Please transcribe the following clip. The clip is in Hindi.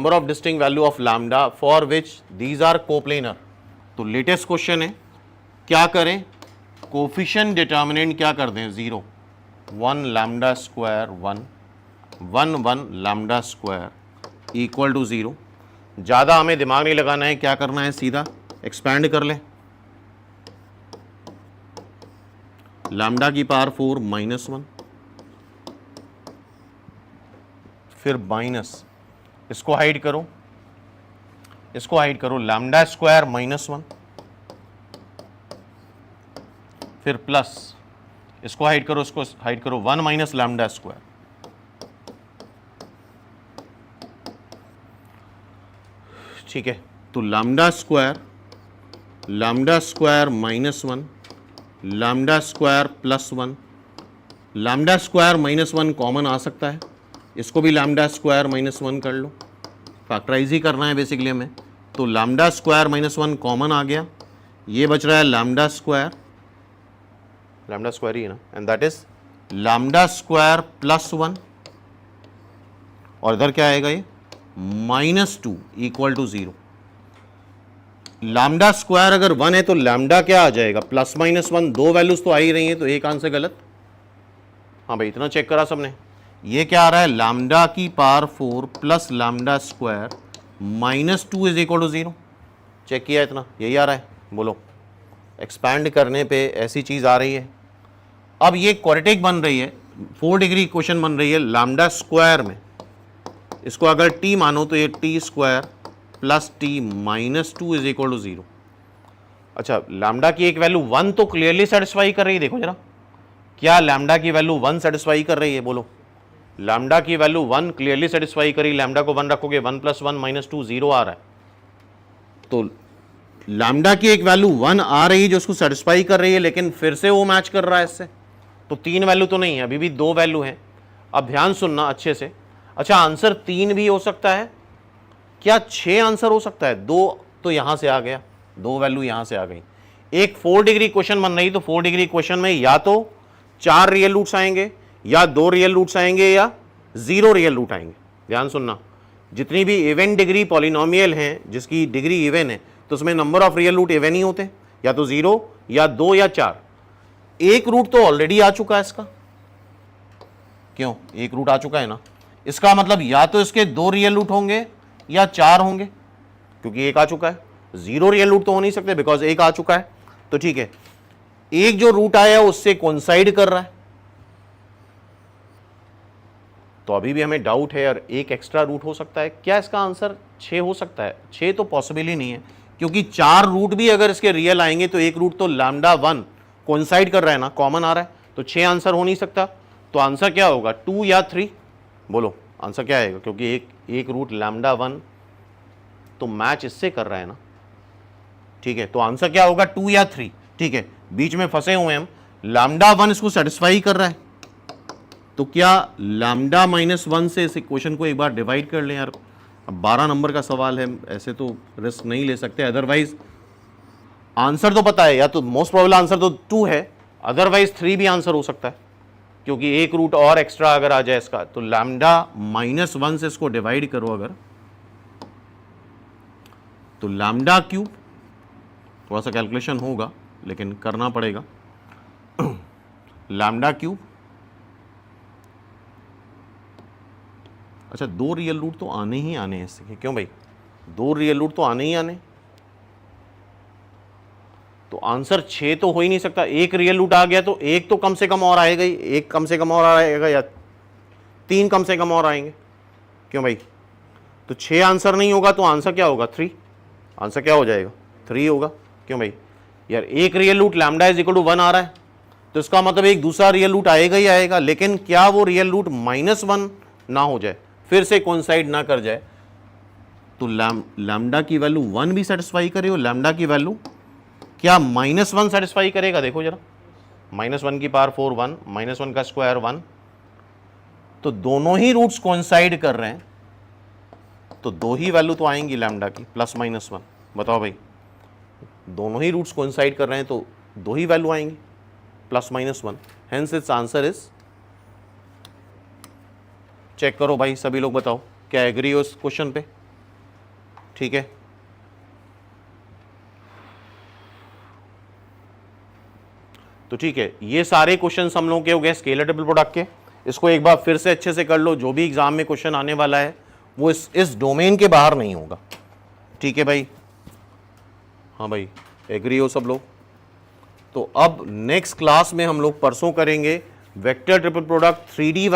Number of distinct value of lambda for which these are coplanar. तो लेटेस्ट क्वेश्चन है, क्या करें, कोफिशिएंट डिटर्मिनेंट क्या कर दें, 0, 1 lambda square 1 1 1 lambda square equal to 0। ज़्यादा हमें दिमाग नहीं लगाना है, क्या करना है, सीधा एक्सपैंड कर ले, लैम्डा की पावर 4 -1, फिर माइनस, इसको हाइड करो, इसको हाइड करो, लैम्डा स्क्वायर -1, फिर प्लस, इसको हाइड करो, इसको हाइड करो, 1 माइनस लैम्डा स्क्वायर। ठीक है, तो lambda square -1, lambda square +1, lambda square -1 common आ सकता है, इसको भी लैम्डा स्क्वायर -1 कर लो, फैक्टराइज ही करना है बेसिकली हमें। तो लैम्डा स्क्वायर -1 कॉमन आ गया, ये बच रहा है लैम्डा स्क्वायर ही है ना, and that is lambda square +1, और इधर क्या आएगा, ये -2 इक्वल टू 0। लैम्डा स्क्वायर अगर 1 है तो लैम्डा क्या आ जाएगा, +-1, दो वैल्यूज तो आ ही रही हैं, तो एक आंसर गलत। हाँ भाई, इतना चेक करा सबने। ये क्या आ रहा है, लैम्डा की power 4 plus lambda square -2 is equal to 0। Check किया, इतना यही आ रहा है। बोलो, एक्सपैंड करने पे ऐसी चीज आ रही है। अब ये क्वाड्रेटिक बन रही है, 4 डिग्री इक्वेशन बन रही है लैम्डा स्क्वायर में। इसको अगर t मानो तो ये t² plus t -2 is equal to 0। अच्छा, लैम्डा की एक वैल्यू 1 तो क्लियरली सेटिस्फाई कर रही है, देखो जरा, क्या लैम्डा की वैल्यू 1 सेटिस्फाई कर रही है, बोलो। लैम्डा की वैल्यू 1 क्लियरली सेटिस्फाई करी, लैम्डा को 1 रखोगे, 1 + 1 -2 0 आ रहा है। तो लैम्डा की एक वैल्यू 1 आ रही है जो उसको सेटिस्फाई कर रही है, लेकिन फिर से वो मैच कर रहा है इससे। तो 3 वैल्यू तो नहीं है, अभी भी 2 वैल्यू है। अब ध्यान सुनना अच्छे से। अच्छा, आंसर 3 भी हो सकता है, क्या 6 आंसर हो सकता है? 2 तो यहां से आ गया, 2 वैल्यू यहां से आ गई। एक 4 डिग्री क्वेश्चन बन रही, तो 4 डिग्री क्वेश्चन में या तो 4 रियल रूट्स आएंगे, या 2 रियल रूट्स आएंगे, या 0 रियल रूट आएंगे। ध्यान सुनना, जितनी भी इवन डिग्री पॉलिनोमियल हैं, जिसकी डिग्री इवन है, तो उसमें number of real root even ही होते हैं, या तो 0 या 2 या 4। एक रूट तो ऑलरेडी आ चुका है इसका, क्यों, एक रूट आ चुका है ना, इसका मतलब या तो इसके 2 रियल रूट होंगे या 4 होंगे, क्योंकि एक आ चुका है। 0 रियल रूट तो हो नहीं सकते, बिकॉज एक आ चुका है। तो ठीक है, एक जो रूट आया उससे कोइंसाइड कर रहा है, तो अभी भी हमें डाउट है, और एक एक्स्ट्रा रूट हो सकता है। क्या इसका आंसर 6 हो सकता है? 6 तो पॉसिबल ही नहीं है, क्योंकि 4 रूट भी अगर इसके रियल आएंगे तो एक रूट तो लैम्डा 1 कोइंसाइड कर रहा है ना, कॉमन आ रहा है, तो 6 आंसर हो नहीं सकता। तो आंसर क्या होगा, 2 या 3? बोलो आंसर क्या आएगा, क्योंकि एक रूट लैम्डा 1 तो मैच इससे कर रहा है ना। ठीक है, तो आंसर क्या होगा, 2 या 3। ठीक है, बीच में फंसे हुए हम, लैम्डा 1 इसको सेटिस्फाई कर रहा है, तो क्या लैम्डा -1 से इस इक्वेशन को एक बार डिवाइड कर लें यार। अब 12 नंबर का सवाल है, ऐसे तो रिस्क नहीं ले सकते, अदरवाइज आंसर तो पता है, या तो मोस्ट प्रोबेबल आंसर तो 2 है, अदरवाइज 3 भी आंसर हो सकता है, क्योंकि एक रूट और एक्स्ट्रा अगर आ जाए इसका। तो लैम्डा -1 से इसको डिवाइड करो अगर, तो लैम्डा क्यूब, थोड़ा सा कैलकुलेशन होगा लेकिन करना पड़ेगा, लैम्डा क्यूब। अच्छा, 2 रियल रूट तो आने ही आने हैं इससे, क्यों भाई, 2 रियल रूट तो आने ही आने, तो आंसर 6 तो हो ही नहीं सकता। एक रियल रूट आ गया तो एक तो कम से कम और आएगा ही, एक कम से कम और आएगा, या 3 कम से कम और आएंगे, क्यों भाई। तो 6 आंसर नहीं होगा, तो आंसर क्या होगा, 3। आंसर क्या हो जाएगा, 3 होगा, क्यों भाई। यार एक real root lambda is equal to 1 आ रहा है, तो इसका मतलब एक दूसरा रियल रूट आएगा ही आएगा, लेकिन क्या वो रियल रूट -1 ना हो जाए, फिर से कोइंसाइड ना कर जाए। तो लैम्डा की वैल्यू 1 भी सेटिस्फाई करे, और लैम्डा की वैल्यू क्या -1 सेटिस्फाई करेगा, देखो जरा, -1 की पावर 4 1, -1 का स्क्वायर 1, तो दोनों ही रूट्स कोइंसाइड कर रहे हैं, तो 2 ही वैल्यू तो आएंगी लैम्डा की, +-1। बताओ भाई, दोनों ही रूट्स कोइंसाइड कर रहे हैं तो 2 ही वैल्यू आएंगी, +-1। Hence its answer is, check करो भाई, सभी लोग बताओ क्या एग्री हो इस क्वेश्चन पे। ठीक है, तो ठीक है, ये सारे क्वेश्चंस हम लोग के हो गए स्केलर ट्रिपल प्रोडक्ट के। इसको एक बार फिर से अच्छे से कर लो, जो भी एग्जाम में क्वेश्चन आने वाला है वो इस डोमेन के बाहर नहीं होगा। ठीक है भाई, हाँ भाई, एग्री हो सब लोग? तो अब नेक्स्ट क्लास में हम लोग परसों करेंगे वेक्टर ट्रिपल प्रोडक्ट 3D